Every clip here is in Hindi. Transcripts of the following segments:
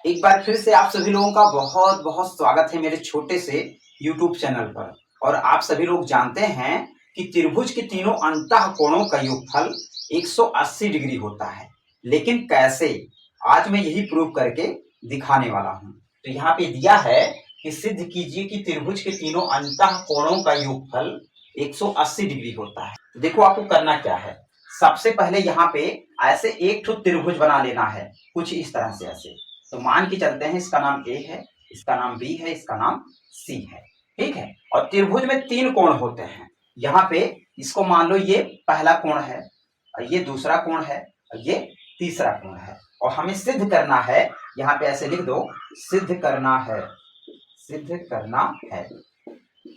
एक बार फिर से आप सभी लोगों का बहुत बहुत स्वागत है मेरे छोटे से YouTube चैनल पर। और आप सभी लोग जानते हैं कि त्रिभुज के तीनों अंतः कोणों का योगफल 180 डिग्री होता है। लेकिन कैसे, आज मैं यही प्रूव करके दिखाने वाला हूं। तो यहाँ पे दिया है कि सिद्ध कीजिए कि त्रिभुज के तीनों अंतः कोणों का योगफल 180 डिग्री होता है। तो देखो आपको करना क्या है। सबसे पहले यहाँ पे ऐसे एक ठो त्रिभुज बना लेना है, कुछ इस तरह से ऐसे। तो मान के चलते हैं इसका नाम ए है, इसका नाम बी है, इसका नाम सी है, ठीक है। और त्रिभुज में तीन कोण होते हैं। यहाँ पे इसको मान लो ये पहला कोण है, और ये दूसरा कोण है, और ये तीसरा कोण है। और हमें सिद्ध करना है, यहाँ पे ऐसे लिख दो, सिद्ध करना है, सिद्ध करना है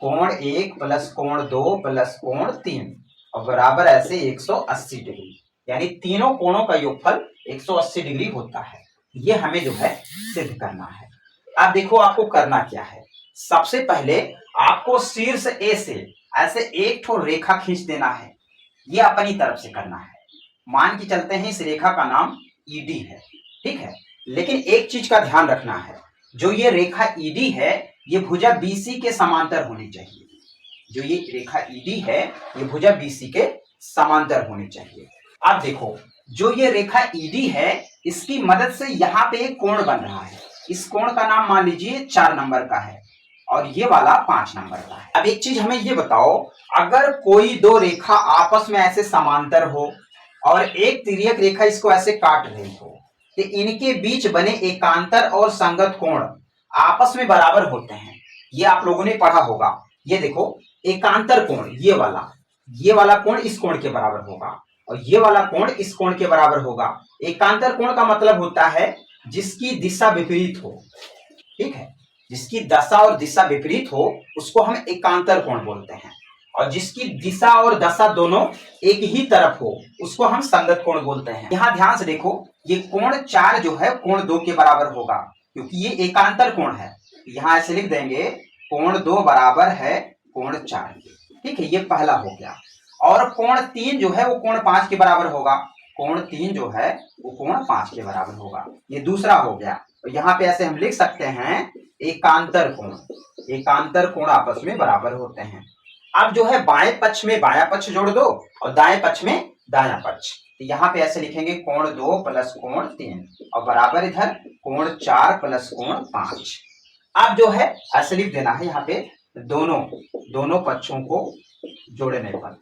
कोण 1 प्लस कोण 2 प्लस कोण 3 और बराबर ऐसे 180 डिग्री, यानी तीनों कोणों का योगफल 180 डिग्री होता है। ये हमें जो है सिद्ध करना है। अब देखो आपको करना क्या है। सबसे पहले आपको शीर्ष ए से ऐसे एक ठो रेखा खींच देना है। ये अपनी तरफ से करना है। मान के चलते हैं इस रेखा का नाम ईडी है, ठीक है। लेकिन एक चीज का ध्यान रखना है, जो ये रेखा ईडी है ये भुजा बीसी के समांतर होनी चाहिए। जो ये रेखा ईडी है ये भुजा बीसी के समांतर होनी चाहिए। अब देखो, जो ये रेखा ईडी है इसकी मदद से यहाँ पे एक कोण बन रहा है। इस कोण का नाम मान लीजिए 4 नंबर का है और ये वाला 5 नंबर का है। अब एक चीज हमें ये बताओ, अगर कोई दो रेखा आपस में ऐसे समांतर हो और एक तिर्यक रेखा इसको ऐसे काट रही हो, तो इनके बीच बने एकांतर और संगत कोण आपस में बराबर होते हैं। ये आप लोगों ने पढ़ा होगा। ये देखो, एकांतर कोण ये वाला कोण इस कोण के बराबर होगा और ये वाला कोण इस कोण के बराबर होगा। एकांतर कोण का मतलब होता है जिसकी दिशा विपरीत हो, ठीक है। जिसकी दशा और दिशा विपरीत हो उसको हम एकांतर कोण बोलते हैं, और जिसकी दिशा और दशा दोनों एक ही तरफ हो उसको हम संगत कोण बोलते हैं। यहाँ ध्यान से देखो, ये कोण 4 जो है कोण 2 के बराबर होगा, क्योंकि ये एकांतर कोण है। यहाँ ऐसे लिख देंगे, कोण 2 बराबर है कोण 4 के, ठीक है। ये पहला हो गया। और कोण 3 जो है वो कोण 5 के बराबर होगा। कोण 3 जो है वो कोण 5 के बराबर होगा। ये दूसरा हो गया। तो यहाँ पे ऐसे हम लिख सकते हैं एकांतर कोण। एकांतर कोण आपस में बराबर होते हैं। अब जो है बाएं पक्ष में बायां पक्ष जोड़ दो और दाएं पक्ष में दायां पक्ष। तो यहाँ पे ऐसे लिखेंगे कोण 2 प्लस कोण 3 और बराबर इधर कोण 4 प्लस कोण 5। अब जो है ऐसे लिख देना है यहाँ पे दोनों पक्षों को जोड़ने पर,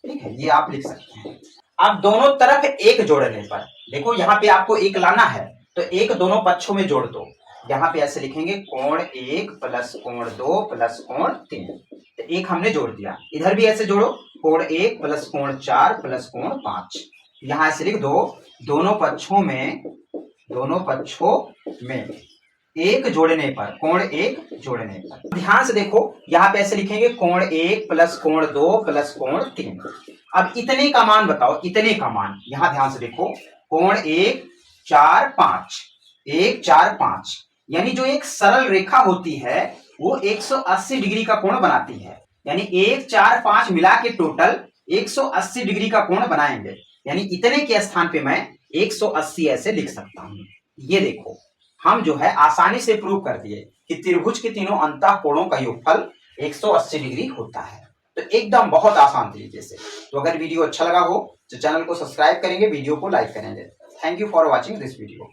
ठीक है। ये आप लिख सकते हैं। अब दोनों तरफ एक जोड़ने पर देखो, यहाँ पे आपको एक लाना है तो एक दोनों पक्षों में जोड़ दो। यहाँ पे ऐसे लिखेंगे कोण 1 प्लस कोण 2 प्लस कोण 3। तो एक हमने जोड़ दिया। इधर भी ऐसे जोड़ो, कोण 1 प्लस कोण 4 प्लस कोण 5। यहाँ ऐसे लिख दो, दोनों पक्षों में एक जोड़ने पर, कोण 1 जोड़ने पर। ध्यान से देखो, यहाँ पे ऐसे लिखेंगे कोण 1 प्लस कोण 2 प्लस कोण 3। अब इतने का मान बताओ, इतने का मान। यहाँ ध्यान से देखो, कोण 1 4 5, 1 4 5, यानी जो एक सरल रेखा होती है वो 180 डिग्री का कोण बनाती है। यानी 1 4 5 मिला के टोटल 180 डिग्री का कोण बनाएंगे। यानी इतने के स्थान पे मैं 180 ऐसे लिख सकता हूं। ये देखो, हम जो है आसानी से प्रूव कर दिए कि त्रिभुज के तीनों अंतः कोणों का योगफल 180 डिग्री होता है। तो एकदम बहुत आसान तरीके से। तो अगर वीडियो अच्छा लगा हो तो चैनल को सब्सक्राइब करेंगे, वीडियो को लाइक करेंगे। Thank you for watching this video.